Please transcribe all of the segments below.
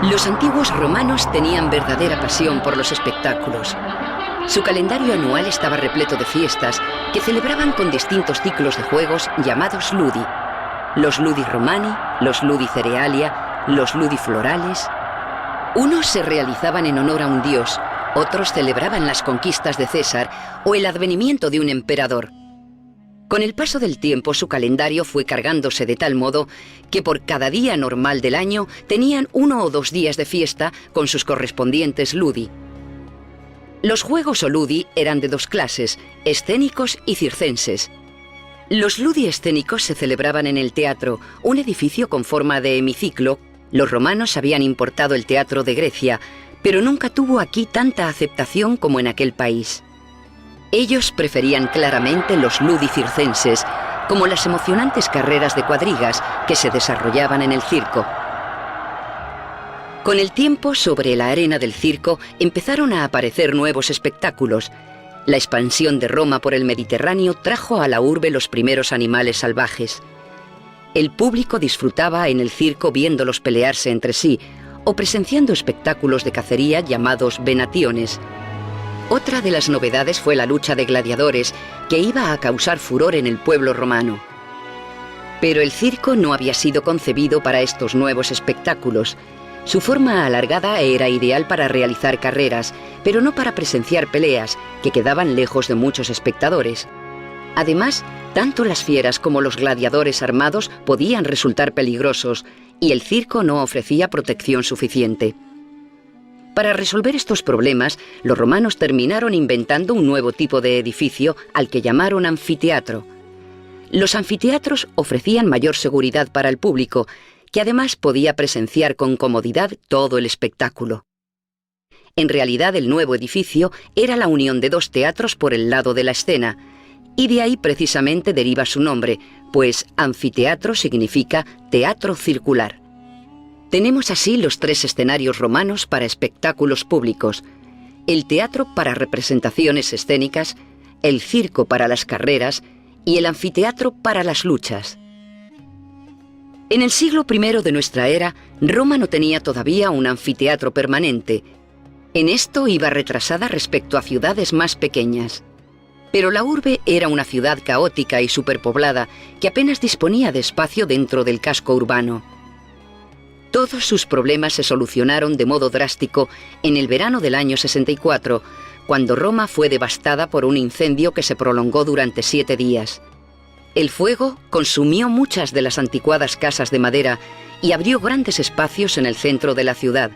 Los antiguos romanos tenían verdadera pasión por los espectáculos. Su calendario anual estaba repleto de fiestas que celebraban con distintos ciclos de juegos llamados ludi. Los ludi romani, los ludi cerealia, los ludi florales. Unos se realizaban en honor a un dios, otros celebraban las conquistas de César o el advenimiento de un emperador. Con el paso del tiempo, su calendario fue cargándose de tal modo que por cada día normal del año tenían 1 o 2 días de fiesta con sus correspondientes ludi. Los juegos o ludi eran de 2 clases, escénicos y circenses. Los ludi escénicos se celebraban en el teatro, un edificio con forma de hemiciclo. Los romanos habían importado el teatro de Grecia, pero nunca tuvo aquí tanta aceptación como en aquel país. Ellos preferían claramente los ludi circenses, como las emocionantes carreras de cuadrigas que se desarrollaban en el circo. Con el tiempo, sobre la arena del circo empezaron a aparecer nuevos espectáculos. La expansión de Roma por el Mediterráneo trajo a la urbe los primeros animales salvajes. El público disfrutaba en el circo viéndolos pelearse entre sí o presenciando espectáculos de cacería llamados venationes. Otra de las novedades fue la lucha de gladiadores, que iba a causar furor en el pueblo romano. Pero el circo no había sido concebido para estos nuevos espectáculos. Su forma alargada era ideal para realizar carreras, pero no para presenciar peleas, que quedaban lejos de muchos espectadores. Además, tanto las fieras como los gladiadores armados podían resultar peligrosos, y el circo no ofrecía protección suficiente. Para resolver estos problemas, los romanos terminaron inventando un nuevo tipo de edificio al que llamaron anfiteatro. Los anfiteatros ofrecían mayor seguridad para el público, que además podía presenciar con comodidad todo el espectáculo. En realidad, el nuevo edificio era la unión de 2 teatros por el lado de la escena, y de ahí precisamente deriva su nombre, pues anfiteatro significa teatro circular. Tenemos así los 3 escenarios romanos para espectáculos públicos: el teatro para representaciones escénicas, el circo para las carreras y el anfiteatro para las luchas. En el siglo I de nuestra era, Roma no tenía todavía un anfiteatro permanente. En esto iba retrasada respecto a ciudades más pequeñas. Pero la urbe era una ciudad caótica y superpoblada que apenas disponía de espacio dentro del casco urbano. Todos sus problemas se solucionaron de modo drástico en el verano del año 64, cuando Roma fue devastada por un incendio que se prolongó durante 7 días. El fuego consumió muchas de las anticuadas casas de madera y abrió grandes espacios en el centro de la ciudad.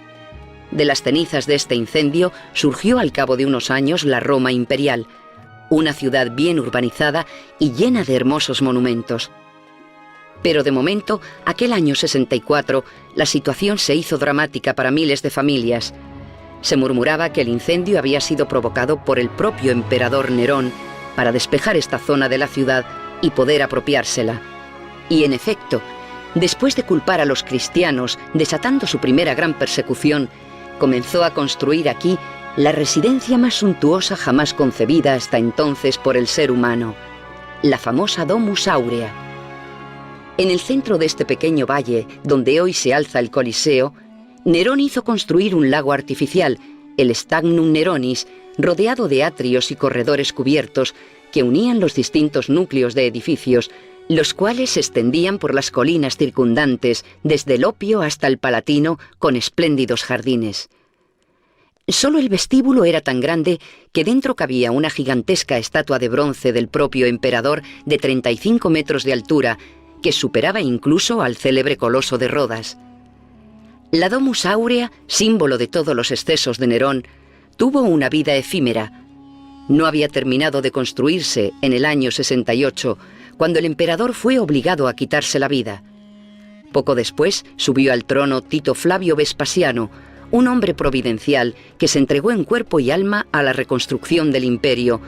De las cenizas de este incendio surgió al cabo de unos años la Roma imperial, una ciudad bien urbanizada y llena de hermosos monumentos. Pero de momento, aquel año 64, la situación se hizo dramática para miles de familias. Se murmuraba que el incendio había sido provocado por el propio emperador Nerón para despejar esta zona de la ciudad y poder apropiársela. Y en efecto, después de culpar a los cristianos, desatando su primera gran persecución, comenzó a construir aquí la residencia más suntuosa jamás concebida hasta entonces por el ser humano, la famosa Domus Aurea. En el centro de este pequeño valle, donde hoy se alza el Coliseo, Nerón hizo construir un lago artificial, el Stagnum Neronis, rodeado de atrios y corredores cubiertos que unían los distintos núcleos de edificios, los cuales se extendían por las colinas circundantes, desde el Opio hasta el Palatino, con espléndidos jardines. Solo el vestíbulo era tan grande que dentro cabía una gigantesca estatua de bronce del propio emperador de 35 metros de altura, que superaba incluso al célebre coloso de Rodas. La Domus Aurea, símbolo de todos los excesos de Nerón, tuvo una vida efímera. No había terminado de construirse en el año 68, cuando el emperador fue obligado a quitarse la vida. Poco después subió al trono Tito Flavio Vespasiano, un hombre providencial que se entregó en cuerpo y alma a la reconstrucción del imperio,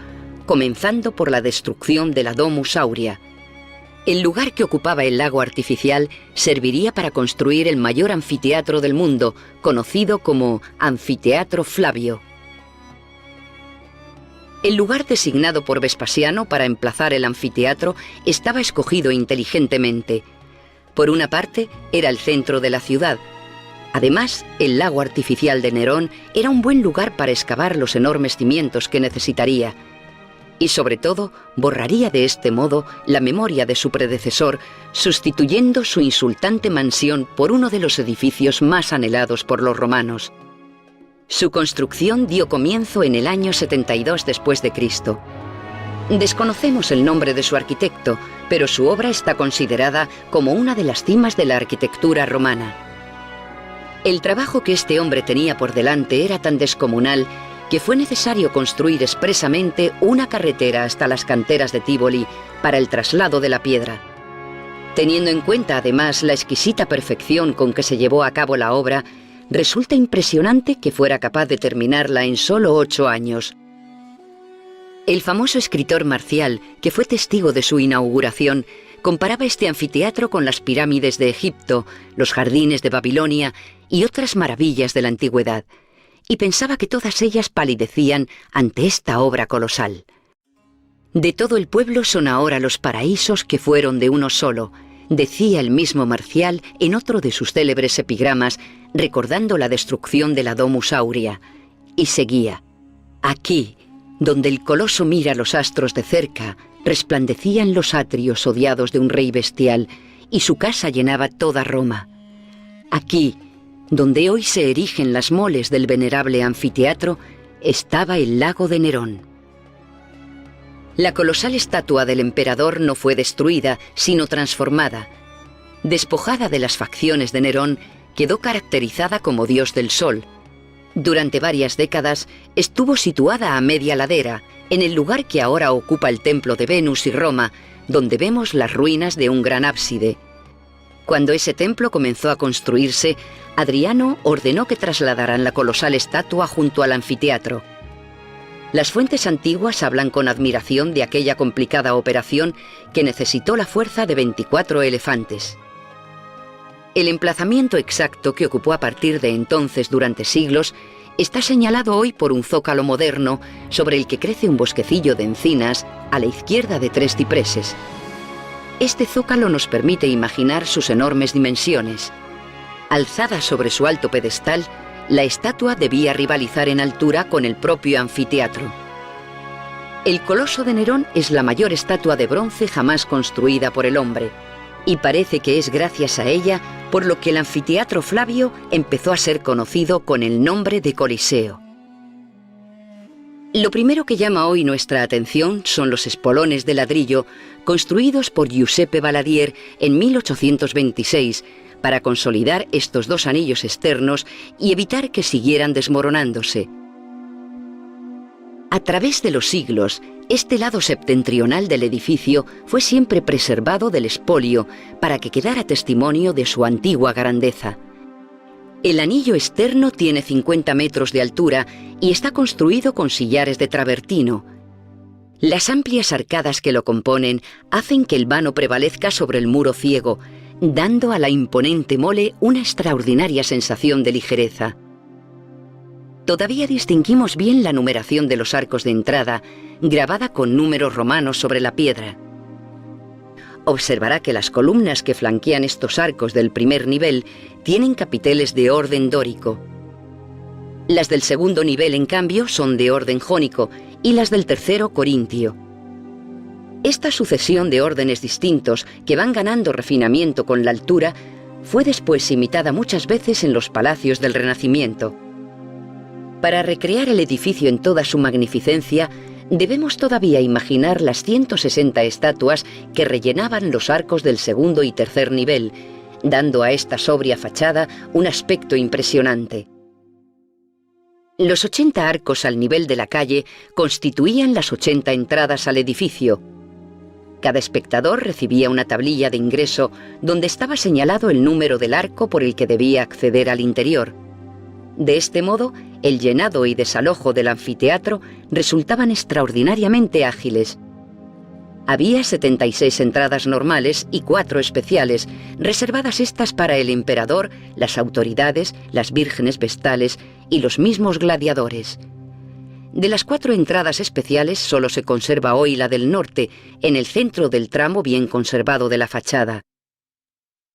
comenzando por la destrucción de la Domus Aurea. El lugar que ocupaba el lago artificial serviría para construir el mayor anfiteatro del mundo, conocido como Anfiteatro Flavio. El lugar designado por Vespasiano para emplazar el anfiteatro estaba escogido inteligentemente. Por una parte, era el centro de la ciudad. Además, el lago artificial de Nerón era un buen lugar para excavar los enormes cimientos que necesitaría. Y sobre todo, borraría de este modo la memoria de su predecesor, sustituyendo su insultante mansión por uno de los edificios más anhelados por los romanos. Su construcción dio comienzo en el año 72 después de Cristo. Desconocemos el nombre de su arquitecto, pero su obra está considerada como una de las cimas de la arquitectura romana. El trabajo que este hombre tenía por delante era tan descomunal que fue necesario construir expresamente una carretera hasta las canteras de Tívoli para el traslado de la piedra. Teniendo en cuenta además la exquisita perfección con que se llevó a cabo la obra, resulta impresionante que fuera capaz de terminarla en solo 8 años. El famoso escritor Marcial, que fue testigo de su inauguración, comparaba este anfiteatro con las pirámides de Egipto, los jardines de Babilonia y otras maravillas de la antigüedad, y pensaba que todas ellas palidecían ante esta obra colosal. De todo el pueblo son ahora los paraísos que fueron de uno solo, decía el mismo Marcial en otro de sus célebres epigramas, recordando la destrucción de la Domus Aurea, y seguía: aquí, donde el coloso mira los astros de cerca, resplandecían los atrios odiados de un rey bestial, y su casa llenaba toda Roma. Aquí, donde hoy se erigen las moles del venerable anfiteatro, estaba el lago de Nerón. La colosal estatua del emperador no fue destruida, sino transformada. Despojada de las facciones de Nerón, quedó caracterizada como dios del sol. Durante varias décadas estuvo situada a media ladera, en el lugar que ahora ocupa el templo de Venus y Roma, donde vemos las ruinas de un gran ábside. Cuando ese templo comenzó a construirse, Adriano ordenó que trasladaran la colosal estatua junto al anfiteatro. Las fuentes antiguas hablan con admiración de aquella complicada operación que necesitó la fuerza de 24 elefantes. El emplazamiento exacto que ocupó a partir de entonces durante siglos está señalado hoy por un zócalo moderno sobre el que crece un bosquecillo de encinas a la izquierda de 3 cipreses. Este zócalo nos permite imaginar sus enormes dimensiones. Alzada sobre su alto pedestal, la estatua debía rivalizar en altura con el propio anfiteatro. El Coloso de Nerón es la mayor estatua de bronce jamás construida por el hombre, y parece que es gracias a ella por lo que el anfiteatro Flavio empezó a ser conocido con el nombre de Coliseo. Lo primero que llama hoy nuestra atención son los espolones de ladrillo construidos por Giuseppe Valadier en 1826 para consolidar estos 2 anillos externos y evitar que siguieran desmoronándose. A través de los siglos, este lado septentrional del edificio fue siempre preservado del expolio para que quedara testimonio de su antigua grandeza. El anillo externo tiene 50 metros de altura y está construido con sillares de travertino. Las amplias arcadas que lo componen hacen que el vano prevalezca sobre el muro ciego, dando a la imponente mole una extraordinaria sensación de ligereza. Todavía distinguimos bien la numeración de los arcos de entrada, grabada con números romanos sobre la piedra. Observará que las columnas que flanquean estos arcos del primer nivel tienen capiteles de orden dórico. Las del segundo nivel, en cambio, son de orden jónico y las del tercero corintio. Esta sucesión de órdenes distintos que van ganando refinamiento con la altura fue después imitada muchas veces en los palacios del Renacimiento. Para recrear el edificio en toda su magnificencia, debemos todavía imaginar las 160 estatuas que rellenaban los arcos del segundo y tercer nivel, dando a esta sobria fachada un aspecto impresionante. Los 80 arcos al nivel de la calle constituían las 80 entradas al edificio. Cada espectador recibía una tablilla de ingreso donde estaba señalado el número del arco por el que debía acceder al interior. De este modo, el llenado y desalojo del anfiteatro resultaban extraordinariamente ágiles. Había 76 entradas normales y 4 especiales, reservadas estas para el emperador, las autoridades, las vírgenes vestales y los mismos gladiadores. De las 4 entradas especiales solo se conserva hoy la del norte, en el centro del tramo bien conservado de la fachada.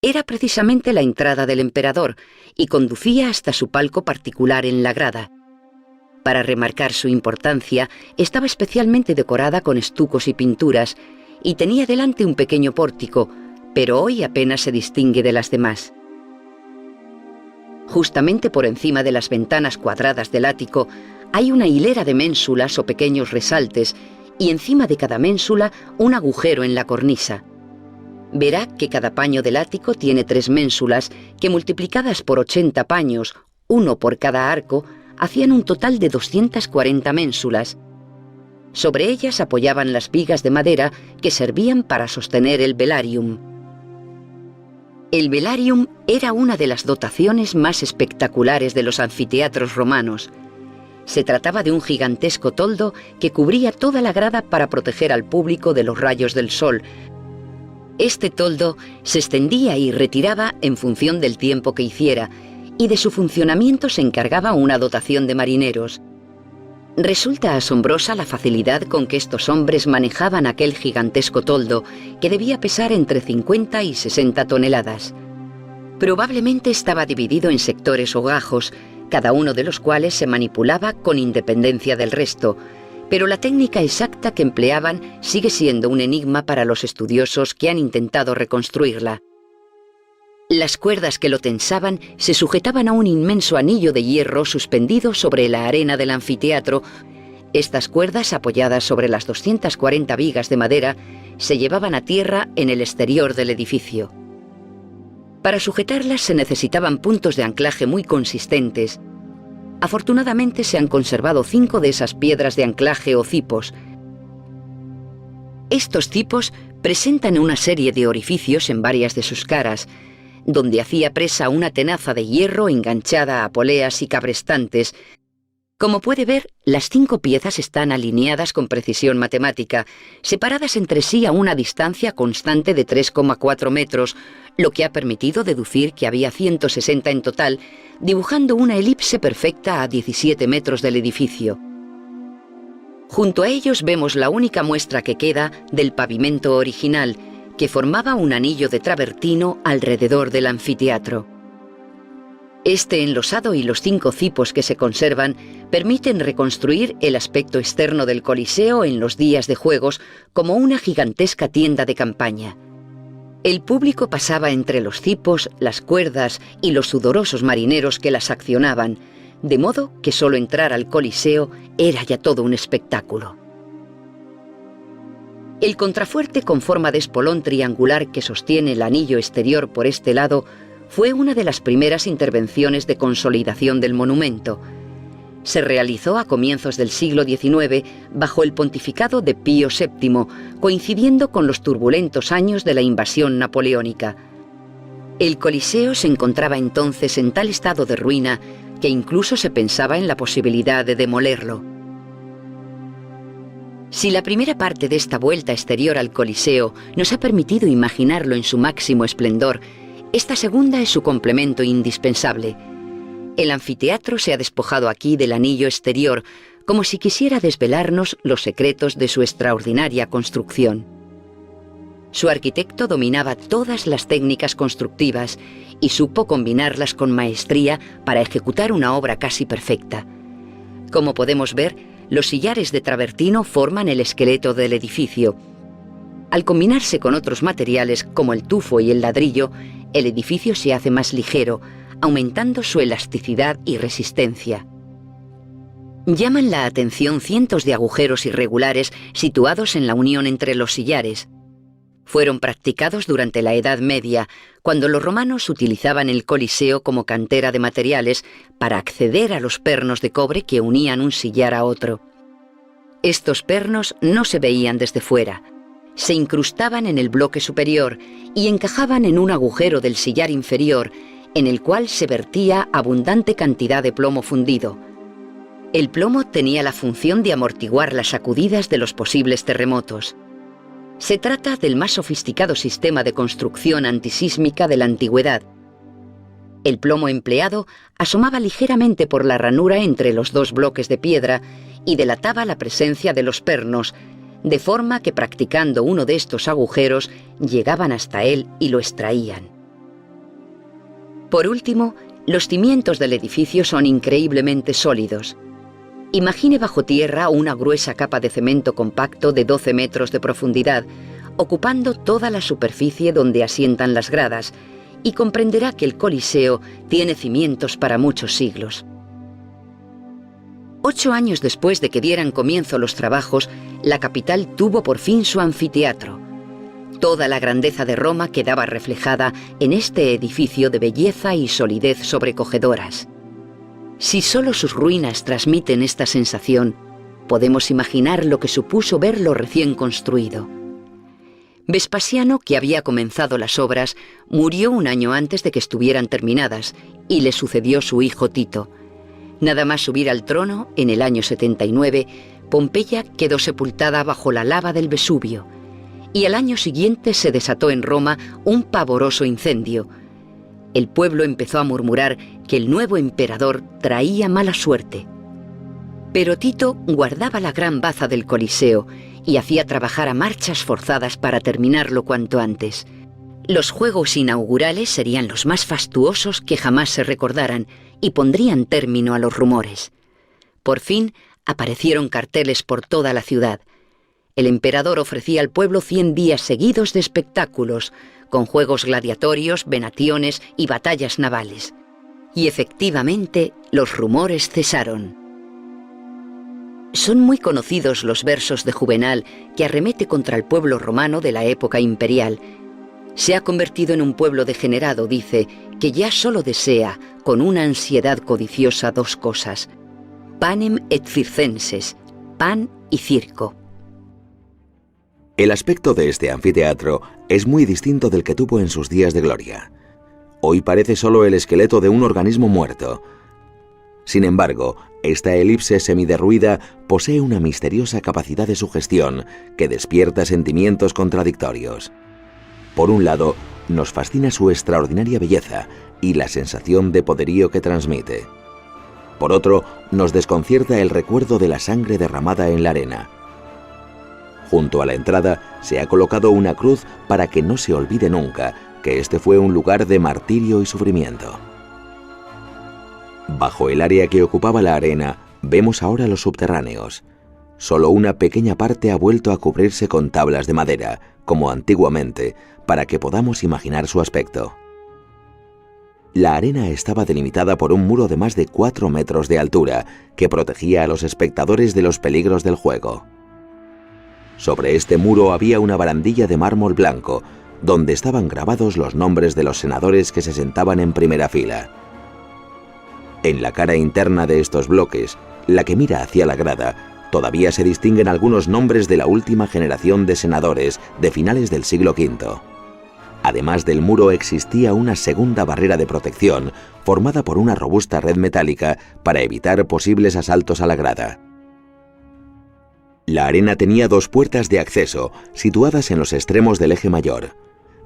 era precisamente la entrada del emperador y conducía hasta su palco particular en la grada. Para remarcar su importancia, estaba especialmente decorada con estucos y pinturas y tenía delante un pequeño pórtico, pero hoy apenas se distingue de las demás. Justamente por encima de las ventanas cuadradas del ático hay una hilera de ménsulas o pequeños resaltes y encima de cada ménsula un agujero en la cornisa. Verá que cada paño del ático tiene 3 ménsulas que, multiplicadas por 80 paños, uno por cada arco, hacían un total de 240 ménsulas. Sobre ellas apoyaban las vigas de madera que servían para sostener el velarium. El velarium era una de las dotaciones más espectaculares de los anfiteatros romanos. Se trataba de un gigantesco toldo que cubría toda la grada para proteger al público de los rayos del sol. Este toldo se extendía y retiraba en función del tiempo que hiciera, y de su funcionamiento se encargaba una dotación de marineros. Resulta asombrosa la facilidad con que estos hombres manejaban aquel gigantesco toldo, que debía pesar entre 50 y 60 toneladas. Probablemente estaba dividido en sectores o gajos, cada uno de los cuales se manipulaba con independencia del resto, pero la técnica exacta que empleaban sigue siendo un enigma para los estudiosos que han intentado reconstruirla. Las cuerdas que lo tensaban se sujetaban a un inmenso anillo de hierro suspendido sobre la arena del anfiteatro. Estas cuerdas, apoyadas sobre las 240 vigas de madera, se llevaban a tierra en el exterior del edificio. Para sujetarlas se necesitaban puntos de anclaje muy consistentes. Afortunadamente se han conservado 5 de esas piedras de anclaje o cipos. Estos cipos presentan una serie de orificios en varias de sus caras, donde hacía presa una tenaza de hierro enganchada a poleas y cabrestantes. Como puede ver, las 5 piezas están alineadas con precisión matemática, separadas entre sí a una distancia constante de 3,4 metros, lo que ha permitido deducir que había 160 en total, dibujando una elipse perfecta a 17 metros del edificio. Junto a ellos vemos la única muestra que queda del pavimento original, que formaba un anillo de travertino alrededor del anfiteatro. Este enlosado y los 5 cipos que se conservan permiten reconstruir el aspecto externo del Coliseo en los días de juegos como una gigantesca tienda de campaña. El público pasaba entre los cipos, las cuerdas y los sudorosos marineros que las accionaban, de modo que solo entrar al Coliseo era ya todo un espectáculo. El contrafuerte con forma de espolón triangular que sostiene el anillo exterior por este lado fue una de las primeras intervenciones de consolidación del monumento. Se realizó a comienzos del siglo XIX bajo el pontificado de Pío VII, coincidiendo con los turbulentos años de la invasión napoleónica. El Coliseo se encontraba entonces en tal estado de ruina que incluso se pensaba en la posibilidad de demolerlo. Si la primera parte de esta vuelta exterior al Coliseo nos ha permitido imaginarlo en su máximo esplendor, esta segunda es su complemento indispensable. El anfiteatro se ha despojado aquí del anillo exterior, como si quisiera desvelarnos los secretos de su extraordinaria construcción. Su arquitecto dominaba todas las técnicas constructivas y supo combinarlas con maestría para ejecutar una obra casi perfecta. Como podemos ver, los sillares de travertino forman el esqueleto del edificio. Al combinarse con otros materiales como el tufo y el ladrillo, el edificio se hace más ligero, aumentando su elasticidad y resistencia. Llaman la atención cientos de agujeros irregulares situados en la unión entre los sillares. Fueron practicados durante la Edad Media, cuando los romanos utilizaban el Coliseo como cantera de materiales para acceder a los pernos de cobre que unían un sillar a otro. Estos pernos no se veían desde fuera. Se incrustaban en el bloque superior y encajaban en un agujero del sillar inferior, en el cual se vertía abundante cantidad de plomo fundido. El plomo tenía la función de amortiguar las sacudidas de los posibles terremotos. Se trata del más sofisticado sistema de construcción antisísmica de la antigüedad. El plomo empleado asomaba ligeramente por la ranura entre los 2 bloques de piedra y delataba la presencia de los pernos, de forma que practicando uno de estos agujeros llegaban hasta él y lo extraían. Por último, los cimientos del edificio son increíblemente sólidos. Imagine bajo tierra una gruesa capa de cemento compacto de 12 metros de profundidad, ocupando toda la superficie donde asientan las gradas, y comprenderá que el Coliseo tiene cimientos para muchos siglos. 8 años después de que dieran comienzo los trabajos, la capital tuvo por fin su anfiteatro. Toda la grandeza de Roma quedaba reflejada en este edificio de belleza y solidez sobrecogedoras. Si solo sus ruinas transmiten esta sensación, podemos imaginar lo que supuso verlo recién construido. Vespasiano, que había comenzado las obras, murió un año antes de que estuvieran terminadas, y le sucedió su hijo Tito. Nada más subir al trono, en el año 79, Pompeya quedó sepultada bajo la lava del Vesubio, y al año siguiente se desató en Roma un pavoroso incendio. El pueblo empezó a murmurar que el nuevo emperador traía mala suerte. Pero Tito guardaba la gran baza del Coliseo y hacía trabajar a marchas forzadas para terminarlo cuanto antes. Los juegos inaugurales serían los más fastuosos que jamás se recordaran y pondrían término a los rumores. Por fin aparecieron carteles por toda la ciudad. El emperador ofrecía al pueblo 100 días seguidos de espectáculos, con juegos gladiatorios, venaciones y batallas navales. Y efectivamente, los rumores cesaron. Son muy conocidos los versos de Juvenal que arremete contra el pueblo romano de la época imperial. Se ha convertido en un pueblo degenerado, dice, que ya solo desea, con una ansiedad codiciosa, 2 cosas: panem et circenses, pan y circo. El aspecto de este anfiteatro es muy distinto del que tuvo en sus días de gloria. Hoy parece solo el esqueleto de un organismo muerto. Sin embargo, esta elipse semiderruida posee una misteriosa capacidad de sugestión que despierta sentimientos contradictorios. Por un lado, nos fascina su extraordinaria belleza y la sensación de poderío que transmite. Por otro, nos desconcierta el recuerdo de la sangre derramada en la arena. Junto a la entrada se ha colocado una cruz para que no se olvide nunca que este fue un lugar de martirio y sufrimiento. Bajo el área que ocupaba la arena, vemos ahora los subterráneos. Solo una pequeña parte ha vuelto a cubrirse con tablas de madera, como antiguamente, para que podamos imaginar su aspecto. La arena estaba delimitada por un muro de más de 4 metros de altura, que protegía a los espectadores de los peligros del juego. Sobre este muro había una barandilla de mármol blanco, donde estaban grabados los nombres de los senadores que se sentaban en primera fila. En la cara interna de estos bloques, la que mira hacia la grada, todavía se distinguen algunos nombres de la última generación de senadores de finales del siglo V. Además del muro existía una segunda barrera de protección formada por una robusta red metálica para evitar posibles asaltos a la grada. La arena tenía 2 puertas de acceso situadas en los extremos del eje mayor,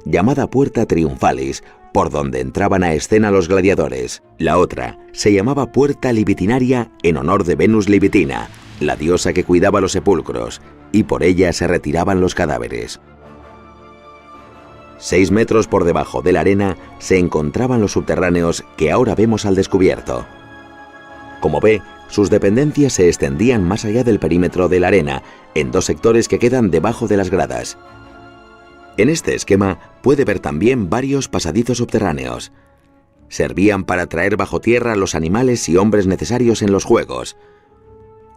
llamada Puerta Triunfalis, por donde entraban a escena los gladiadores. La otra se llamaba Puerta Libitinaria en honor de Venus Libitina, la diosa que cuidaba los sepulcros, y por ella se retiraban los cadáveres. 6 metros por debajo de la arena se encontraban los subterráneos que ahora vemos al descubierto. Como ve, sus dependencias se extendían más allá del perímetro de la arena, en 2 sectores que quedan debajo de las gradas. En este esquema puede ver también varios pasadizos subterráneos. Servían para traer bajo tierra los animales y hombres necesarios en los juegos.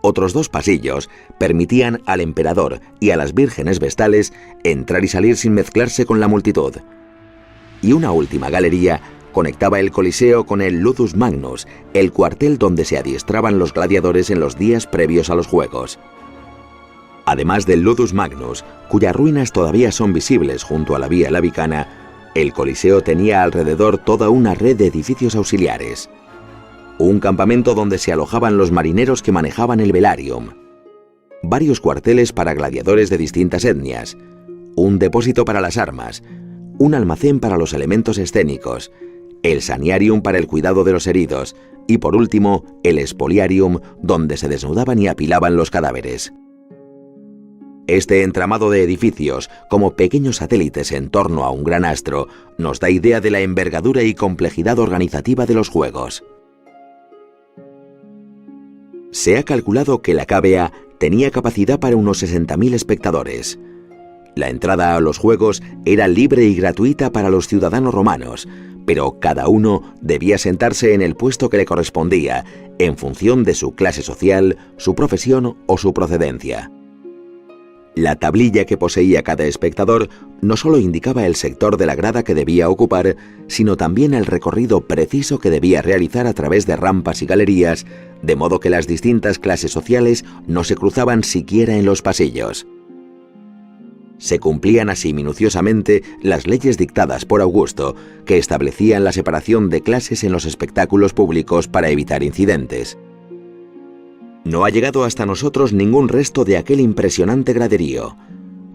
Otros 2 pasillos permitían al emperador y a las vírgenes vestales entrar y salir sin mezclarse con la multitud. Y una última galería conectaba el Coliseo con el Ludus Magnus, el cuartel donde se adiestraban los gladiadores en los días previos a los juegos. Además del Ludus Magnus, cuyas ruinas todavía son visibles junto a la Vía Labicana, el Coliseo tenía alrededor toda una red de edificios auxiliares. Un campamento donde se alojaban los marineros que manejaban el velarium, varios cuarteles para gladiadores de distintas etnias, un depósito para las armas, un almacén para los elementos escénicos, el saniarium para el cuidado de los heridos y, por último, el spoliarium donde se desnudaban y apilaban los cadáveres. Este entramado de edificios, como pequeños satélites en torno a un gran astro, nos da idea de la envergadura y complejidad organizativa de los juegos. Se ha calculado que la cavea tenía capacidad para unos 60.000 espectadores. La entrada a los juegos era libre y gratuita para los ciudadanos romanos, pero cada uno debía sentarse en el puesto que le correspondía, en función de su clase social, su profesión o su procedencia. La tablilla que poseía cada espectador no solo indicaba el sector de la grada que debía ocupar, sino también el recorrido preciso que debía realizar a través de rampas y galerías, de modo que las distintas clases sociales no se cruzaban siquiera en los pasillos. Se cumplían así minuciosamente las leyes dictadas por Augusto, que establecían la separación de clases en los espectáculos públicos para evitar incidentes. No ha llegado hasta nosotros ningún resto de aquel impresionante graderío.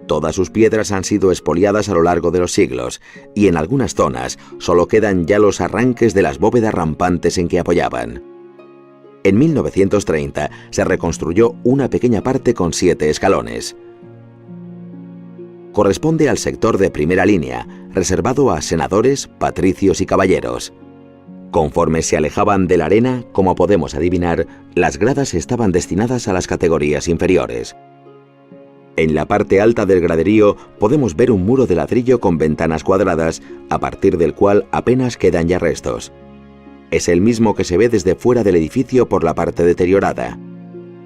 Todas sus piedras han sido expoliadas a lo largo de los siglos, y en algunas zonas solo quedan ya los arranques de las bóvedas rampantes en que apoyaban. En 1930 se reconstruyó una pequeña parte con 7 escalones. Corresponde al sector de primera línea, reservado a senadores, patricios y caballeros. Conforme se alejaban de la arena, como podemos adivinar, las gradas estaban destinadas a las categorías inferiores. En la parte alta del graderío podemos ver un muro de ladrillo con ventanas cuadradas, a partir del cual apenas quedan ya restos. Es el mismo que se ve desde fuera del edificio por la parte deteriorada.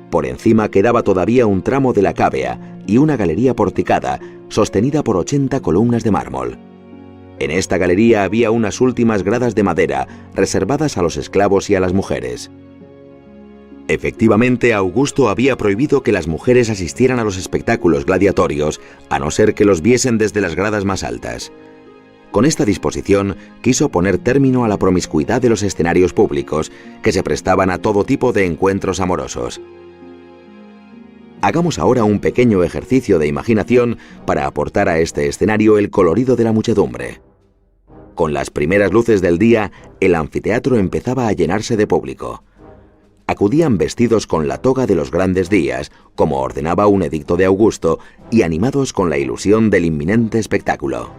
Por encima quedaba todavía un tramo de la cavea y una galería porticada, sostenida por 80 columnas de mármol. En esta galería había unas últimas gradas de madera, reservadas a los esclavos y a las mujeres. Efectivamente, Augusto había prohibido que las mujeres asistieran a los espectáculos gladiatorios, a no ser que los viesen desde las gradas más altas. Con esta disposición, quiso poner término a la promiscuidad de los escenarios públicos, que se prestaban a todo tipo de encuentros amorosos. Hagamos ahora un pequeño ejercicio de imaginación para aportar a este escenario el colorido de la muchedumbre. Con las primeras luces del día, el anfiteatro empezaba a llenarse de público. Acudían vestidos con la toga de los grandes días, como ordenaba un edicto de Augusto, y animados con la ilusión del inminente espectáculo.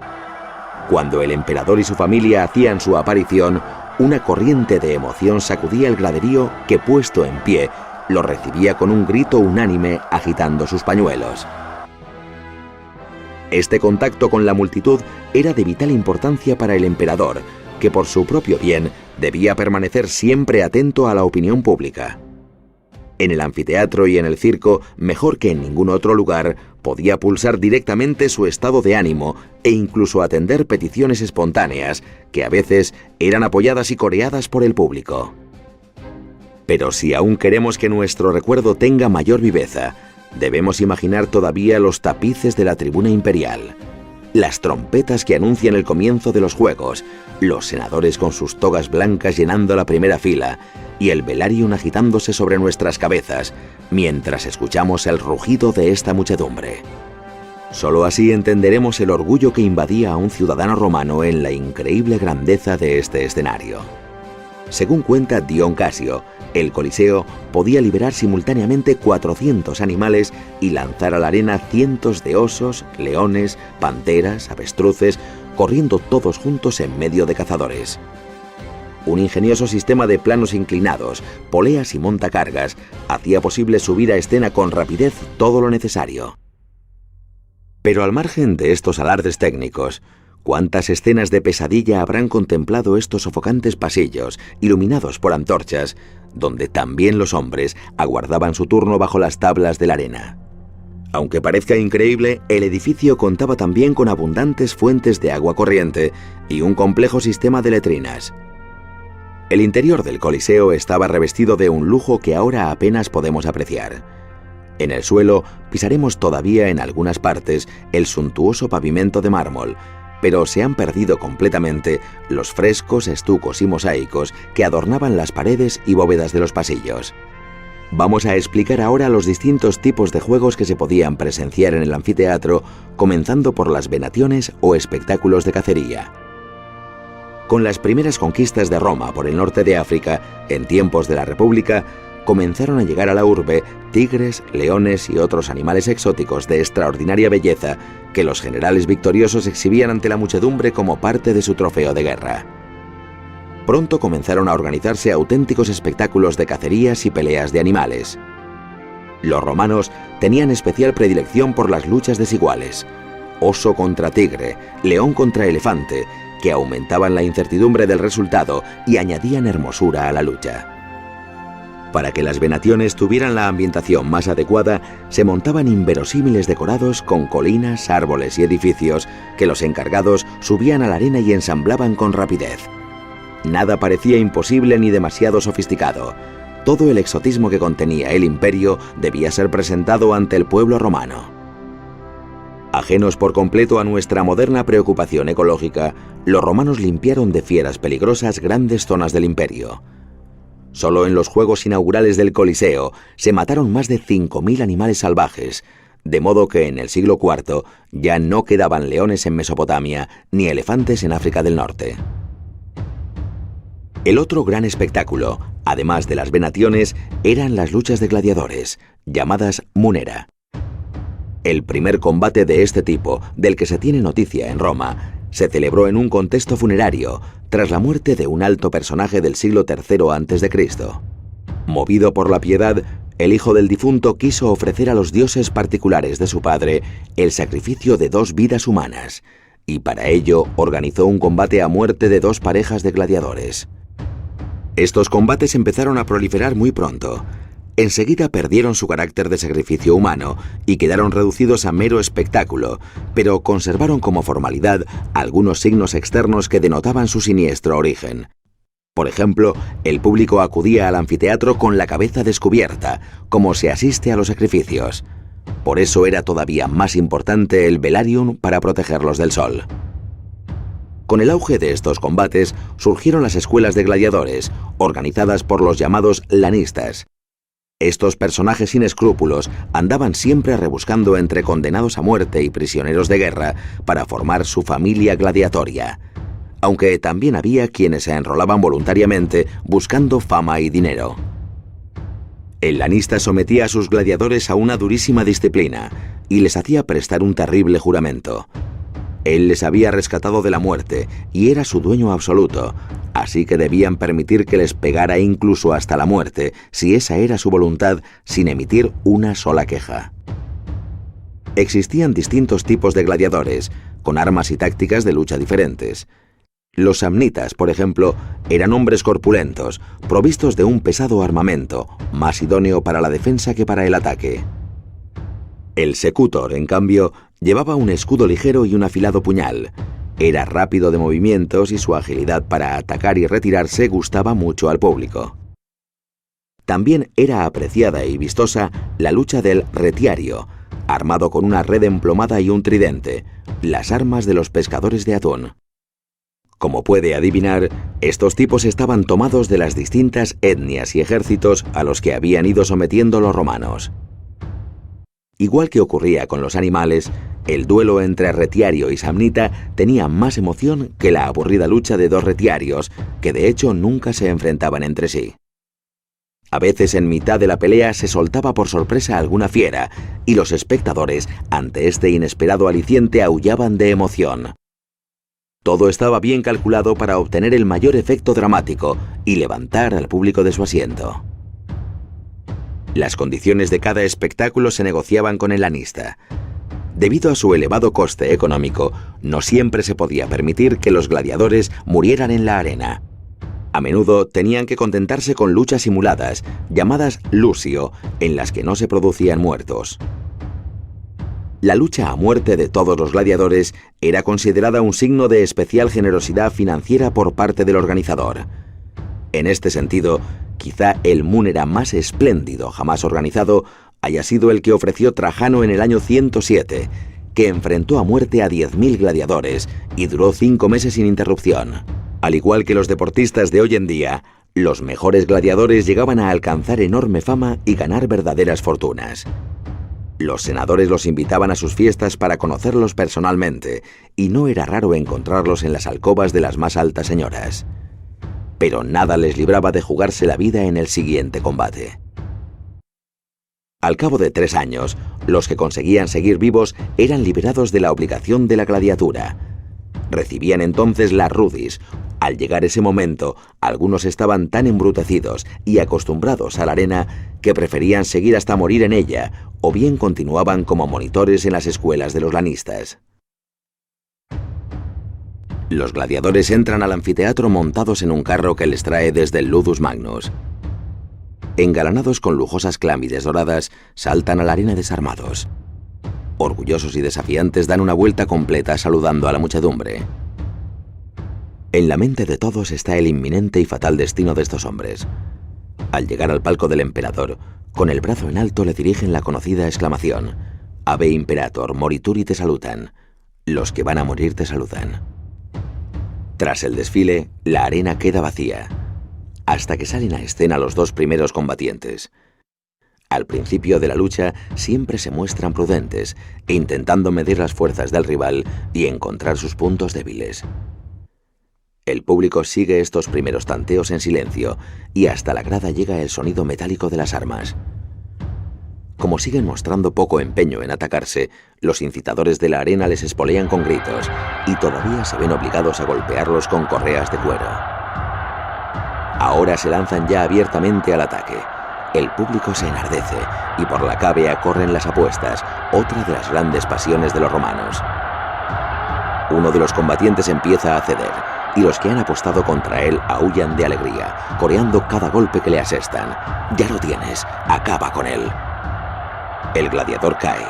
Cuando el emperador y su familia hacían su aparición, una corriente de emoción sacudía el graderío que, puesto en pie, lo recibía con un grito unánime agitando sus pañuelos. Este contacto con la multitud era de vital importancia para el emperador, que por su propio bien debía permanecer siempre atento a la opinión pública. En el anfiteatro y en el circo, mejor que en ningún otro lugar, podía pulsar directamente su estado de ánimo e incluso atender peticiones espontáneas, que a veces eran apoyadas y coreadas por el público. Pero si aún queremos que nuestro recuerdo tenga mayor viveza, debemos imaginar todavía los tapices de la tribuna imperial, las trompetas que anuncian el comienzo de los juegos, los senadores con sus togas blancas llenando la primera fila y el velarium agitándose sobre nuestras cabezas, mientras escuchamos el rugido de esta muchedumbre. Solo así entenderemos el orgullo que invadía a un ciudadano romano en la increíble grandeza de este escenario. Según cuenta Dion Casio, el Coliseo podía liberar simultáneamente 400 animales y lanzar a la arena cientos de osos, leones, panteras, avestruces, corriendo todos juntos en medio de cazadores. Un ingenioso sistema de planos inclinados, poleas y montacargas hacía posible subir a escena con rapidez todo lo necesario. Pero al margen de estos alardes técnicos, ¿cuántas escenas de pesadilla habrán contemplado estos sofocantes pasillos, iluminados por antorchas, donde también los hombres aguardaban su turno bajo las tablas de la arena? Aunque parezca increíble, el edificio contaba también con abundantes fuentes de agua corriente y un complejo sistema de letrinas. El interior del Coliseo estaba revestido de un lujo que ahora apenas podemos apreciar. En el suelo pisaremos todavía en algunas partes el suntuoso pavimento de mármol, pero se han perdido completamente los frescos, estucos y mosaicos que adornaban las paredes y bóvedas de los pasillos. Vamos a explicar ahora los distintos tipos de juegos que se podían presenciar en el anfiteatro, comenzando por las venaciones o espectáculos de cacería. Con las primeras conquistas de Roma por el norte de África, en tiempos de la República, comenzaron a llegar a la urbe tigres, leones y otros animales exóticos de extraordinaria belleza que los generales victoriosos exhibían ante la muchedumbre como parte de su trofeo de guerra. Pronto comenzaron a organizarse auténticos espectáculos de cacerías y peleas de animales. Los romanos tenían especial predilección por las luchas desiguales, oso contra tigre, león contra elefante, que aumentaban la incertidumbre del resultado y añadían hermosura a la lucha. Para que las venaciones tuvieran la ambientación más adecuada, se montaban inverosímiles decorados con colinas, árboles y edificios que los encargados subían a la arena y ensamblaban con rapidez. Nada parecía imposible ni demasiado sofisticado. Todo el exotismo que contenía el imperio debía ser presentado ante el pueblo romano. Ajenos por completo a nuestra moderna preocupación ecológica, los romanos limpiaron de fieras peligrosas grandes zonas del imperio. Solo en los Juegos inaugurales del Coliseo se mataron más de 5.000 animales salvajes, de modo que en el siglo IV ya no quedaban leones en Mesopotamia ni elefantes en África del Norte. El otro gran espectáculo, además de las venaciones, eran las luchas de gladiadores, llamadas munera. El primer combate de este tipo, del que se tiene noticia en Roma, se celebró en un contexto funerario, tras la muerte de un alto personaje del siglo III a.C. Movido por la piedad, el hijo del difunto quiso ofrecer a los dioses particulares de su padre el sacrificio de 2 vidas humanas, y para ello organizó un combate a muerte de 2 parejas de gladiadores. Estos combates empezaron a proliferar muy pronto. Enseguida perdieron su carácter de sacrificio humano y quedaron reducidos a mero espectáculo, pero conservaron como formalidad algunos signos externos que denotaban su siniestro origen. Por ejemplo, el público acudía al anfiteatro con la cabeza descubierta, como se asiste a los sacrificios. Por eso era todavía más importante el velarium para protegerlos del sol. Con el auge de estos combates surgieron las escuelas de gladiadores, organizadas por los llamados lanistas. Estos personajes sin escrúpulos andaban siempre rebuscando entre condenados a muerte y prisioneros de guerra para formar su familia gladiatoria, aunque también había quienes se enrolaban voluntariamente buscando fama y dinero. El lanista sometía a sus gladiadores a una durísima disciplina y les hacía prestar un terrible juramento. Él les había rescatado de la muerte y era su dueño absoluto, así que debían permitir que les pegara incluso hasta la muerte, si esa era su voluntad, sin emitir una sola queja. Existían distintos tipos de gladiadores, con armas y tácticas de lucha diferentes. Los samnitas, por ejemplo, eran hombres corpulentos, provistos de un pesado armamento, más idóneo para la defensa que para el ataque. El secutor, en cambio, llevaba un escudo ligero y un afilado puñal. Era rápido de movimientos y su agilidad para atacar y retirarse gustaba mucho al público. También era apreciada y vistosa la lucha del retiario, armado con una red emplomada y un tridente, las armas de los pescadores de atún. Como puede adivinar, estos tipos estaban tomados de las distintas etnias y ejércitos a los que habían ido sometiendo los romanos. Igual que ocurría con los animales, el duelo entre retiario y samnita tenía más emoción que la aburrida lucha de 2 retiarios, que de hecho nunca se enfrentaban entre sí. A veces en mitad de la pelea se soltaba por sorpresa alguna fiera, y los espectadores, ante este inesperado aliciente, aullaban de emoción. Todo estaba bien calculado para obtener el mayor efecto dramático y levantar al público de su asiento. Las condiciones de cada espectáculo se negociaban con el lanista. Debido a su elevado coste económico, no siempre se podía permitir que los gladiadores murieran en la arena. A menudo tenían que contentarse con luchas simuladas, llamadas lusio, en las que no se producían muertos. La lucha a muerte de todos los gladiadores era considerada un signo de especial generosidad financiera por parte del organizador. En este sentido, quizá el munera más espléndido jamás organizado haya sido el que ofreció Trajano en el año 107, que enfrentó a muerte a 10.000 gladiadores y duró 5 meses sin interrupción. Al igual que los deportistas de hoy en día, los mejores gladiadores llegaban a alcanzar enorme fama y ganar verdaderas fortunas. Los senadores los invitaban a sus fiestas para conocerlos personalmente, y no era raro encontrarlos en las alcobas de las más altas señoras. pero nada les libraba de jugarse la vida en el siguiente combate. Al cabo de 3 años, los que conseguían seguir vivos eran liberados de la obligación de la gladiatura. Recibían entonces la rudis. Al llegar ese momento, algunos estaban tan embrutecidos y acostumbrados a la arena que preferían seguir hasta morir en ella, o bien continuaban como monitores en las escuelas de los lanistas. Los gladiadores entran al anfiteatro montados en un carro que les trae desde el Ludus Magnus. Engalanados con lujosas clámides doradas, saltan a la arena desarmados. Orgullosos y desafiantes dan una vuelta completa saludando a la muchedumbre. En la mente de todos está el inminente y fatal destino de estos hombres. Al llegar al palco del emperador, con el brazo en alto le dirigen la conocida exclamación: Ave Imperator, morituri te salutan. Los que van a morir te saludan. Tras el desfile, la arena queda vacía, hasta que salen a escena los 2 primeros combatientes. Al principio de la lucha siempre se muestran prudentes, intentando medir las fuerzas del rival y encontrar sus puntos débiles. El público sigue estos primeros tanteos en silencio y hasta la grada llega el sonido metálico de las armas. Como siguen mostrando poco empeño en atacarse, los incitadores de la arena les espolean con gritos y todavía se ven obligados a golpearlos con correas de cuero. Ahora se lanzan ya abiertamente al ataque. El público se enardece y por la cavea corren las apuestas, otra de las grandes pasiones de los romanos. Uno de los combatientes empieza a ceder y los que han apostado contra él aúllan de alegría, coreando cada golpe que le asestan. Ya lo tienes, acaba con él. El gladiador cae,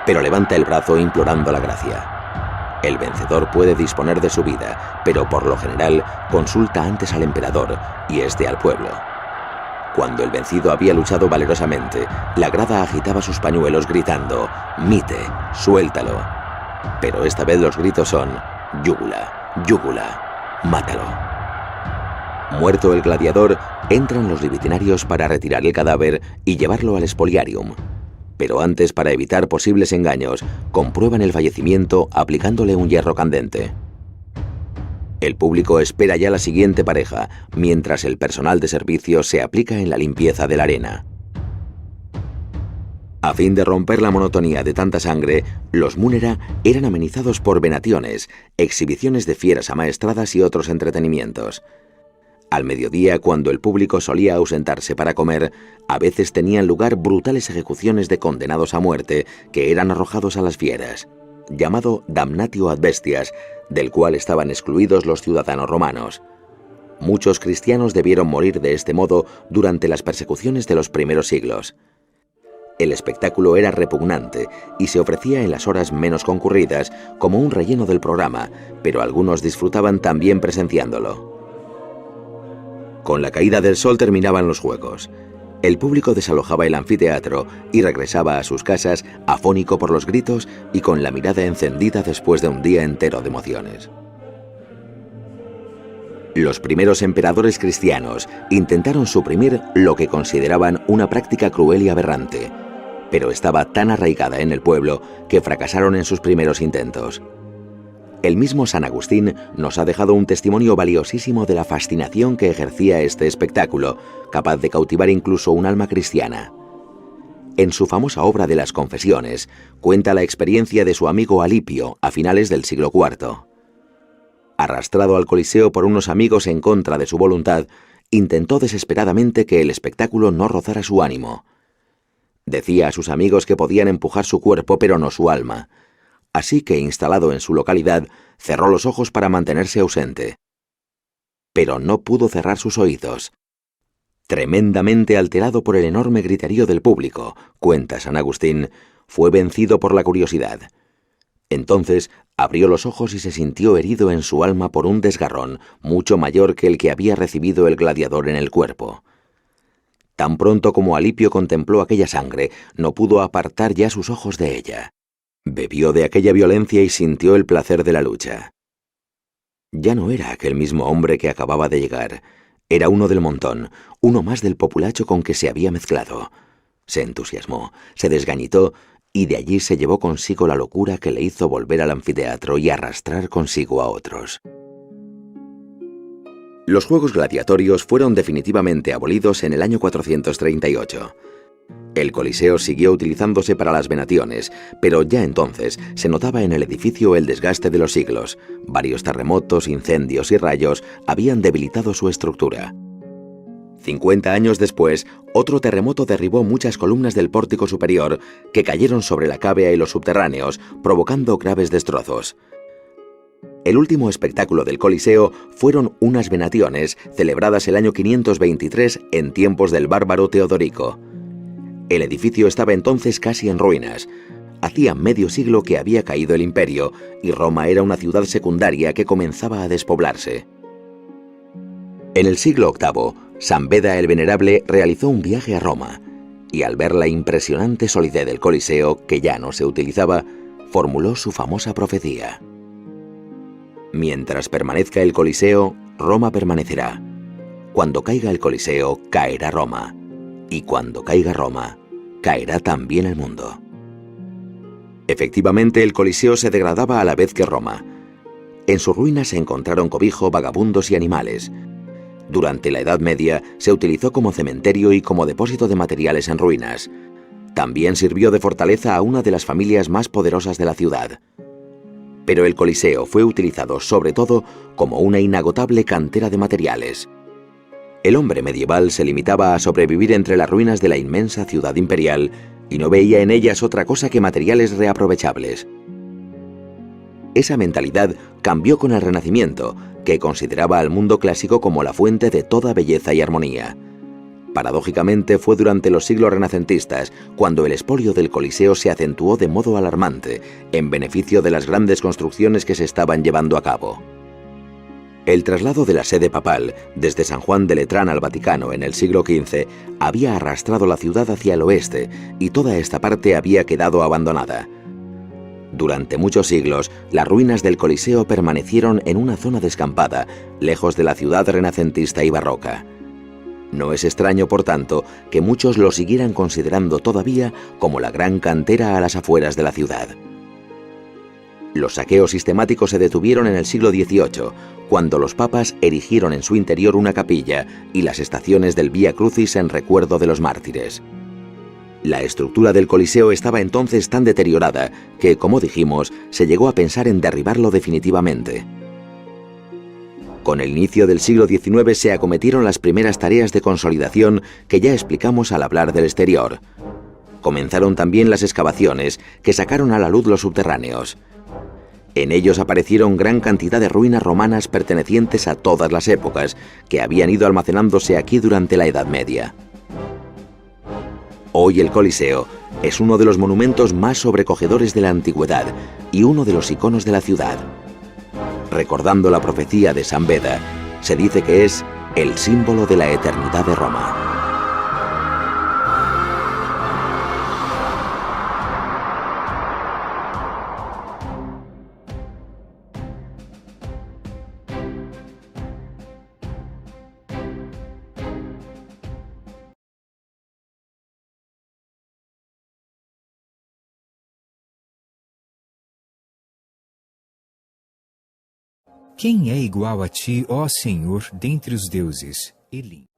pero levanta el brazo implorando la gracia. El vencedor puede disponer de su vida, pero por lo general consulta antes al emperador y este al pueblo. Cuando el vencido había luchado valerosamente, la grada agitaba sus pañuelos gritando: «Mite, suéltalo». Pero esta vez los gritos son: «Yúgula, yúgula, mátalo». Muerto el gladiador, entran los libitinarios para retirar el cadáver y llevarlo al spoliarium. Pero antes, para evitar posibles engaños, comprueban el fallecimiento aplicándole un hierro candente. El público espera ya la siguiente pareja, mientras el personal de servicio se aplica en la limpieza de la arena. A fin de romper la monotonía de tanta sangre, los Munera eran amenizados por venaciones, exhibiciones de fieras amaestradas y otros entretenimientos. Al mediodía, cuando el público solía ausentarse para comer, a veces tenían lugar brutales ejecuciones de condenados a muerte que eran arrojados a las fieras, llamado damnatio ad bestias, del cual estaban excluidos los ciudadanos romanos. Muchos cristianos debieron morir de este modo durante las persecuciones de los primeros siglos. El espectáculo era repugnante y se ofrecía en las horas menos concurridas como un relleno del programa, pero algunos disfrutaban también presenciándolo. Con la caída del sol terminaban los juegos. El público desalojaba el anfiteatro y regresaba a sus casas afónico por los gritos y con la mirada encendida después de un día entero de emociones. Los primeros emperadores cristianos intentaron suprimir lo que consideraban una práctica cruel y aberrante, pero estaba tan arraigada en el pueblo que fracasaron en sus primeros intentos. El mismo San Agustín nos ha dejado un testimonio valiosísimo de la fascinación que ejercía este espectáculo, capaz de cautivar incluso un alma cristiana. En su famosa obra de las Confesiones, cuenta la experiencia de su amigo Alipio a finales del siglo IV. Arrastrado al Coliseo por unos amigos en contra de su voluntad, intentó desesperadamente que el espectáculo no rozara su ánimo. Decía a sus amigos que podían empujar su cuerpo pero no su alma. Así que, instalado en su localidad, cerró los ojos para mantenerse ausente. Pero no pudo cerrar sus oídos. Tremendamente alterado por el enorme griterío del público, cuenta San Agustín, fue vencido por la curiosidad. Entonces abrió los ojos y se sintió herido en su alma por un desgarrón mucho mayor que el que había recibido el gladiador en el cuerpo. Tan pronto como Alipio contempló aquella sangre, no pudo apartar ya sus ojos de ella. Bebió de aquella violencia y sintió el placer de la lucha. Ya no era aquel mismo hombre que acababa de llegar. Era uno del montón, uno más del populacho con que se había mezclado. Se entusiasmó, se desgañitó, y de allí se llevó consigo la locura que le hizo volver al anfiteatro y arrastrar consigo a otros. Los juegos gladiatorios fueron definitivamente abolidos en el año 438. El Coliseo siguió utilizándose para las venaciones, pero ya entonces se notaba en el edificio el desgaste de los siglos. Varios terremotos, incendios y rayos habían debilitado su estructura. 50 años después, otro terremoto derribó muchas columnas del pórtico superior que cayeron sobre la cávea y los subterráneos, provocando graves destrozos. El último espectáculo del Coliseo fueron unas venaciones celebradas el año 523 en tiempos del bárbaro Teodorico. El edificio estaba entonces casi en ruinas. Hacía medio siglo que había caído el imperio y Roma era una ciudad secundaria que comenzaba a despoblarse. En el siglo VIII, San Beda el Venerable realizó un viaje a Roma y al ver la impresionante solidez del Coliseo, que ya no se utilizaba, formuló su famosa profecía. Mientras permanezca el Coliseo, Roma permanecerá. Cuando caiga el Coliseo, caerá Roma. Y cuando caiga Roma, caerá también el mundo. Efectivamente, el Coliseo se degradaba a la vez que Roma. En sus ruinas se encontraron cobijo, vagabundos y animales. Durante la Edad Media se utilizó como cementerio y como depósito de materiales en ruinas. También sirvió de fortaleza a una de las familias más poderosas de la ciudad. Pero el Coliseo fue utilizado sobre todo como una inagotable cantera de materiales. El hombre medieval se limitaba a sobrevivir entre las ruinas de la inmensa ciudad imperial y no veía en ellas otra cosa que materiales reaprovechables. Esa mentalidad cambió con el Renacimiento, que consideraba al mundo clásico como la fuente de toda belleza y armonía. Paradójicamente fue durante los siglos renacentistas cuando el expolio del Coliseo se acentuó de modo alarmante en beneficio de las grandes construcciones que se estaban llevando a cabo. El traslado de la sede papal desde San Juan de Letrán al Vaticano en el siglo XV había arrastrado la ciudad hacia el oeste y toda esta parte había quedado abandonada. Durante muchos siglos, las ruinas del Coliseo permanecieron en una zona descampada, lejos de la ciudad renacentista y barroca. No es extraño, por tanto, que muchos lo siguieran considerando todavía como la gran cantera a las afueras de la ciudad. Los saqueos sistemáticos se detuvieron en el siglo XVIII, cuando los papas erigieron en su interior una capilla y las estaciones del Vía Crucis en recuerdo de los mártires. La estructura del Coliseo estaba entonces tan deteriorada que, como dijimos, se llegó a pensar en derribarlo definitivamente. Con el inicio del siglo XIX se acometieron las primeras tareas de consolidación que ya explicamos al hablar del exterior. Comenzaron también las excavaciones que sacaron a la luz los subterráneos. En ellos aparecieron gran cantidad de ruinas romanas pertenecientes a todas las épocas, que habían ido almacenándose aquí durante la Edad Media. Hoy el Coliseo es uno de los monumentos más sobrecogedores de la antigüedad y uno de los iconos de la ciudad. Recordando la profecía de San Beda, se dice que es el símbolo de la eternidad de Roma. Quem é igual a ti, ó Senhor, dentre os deuses? Elim.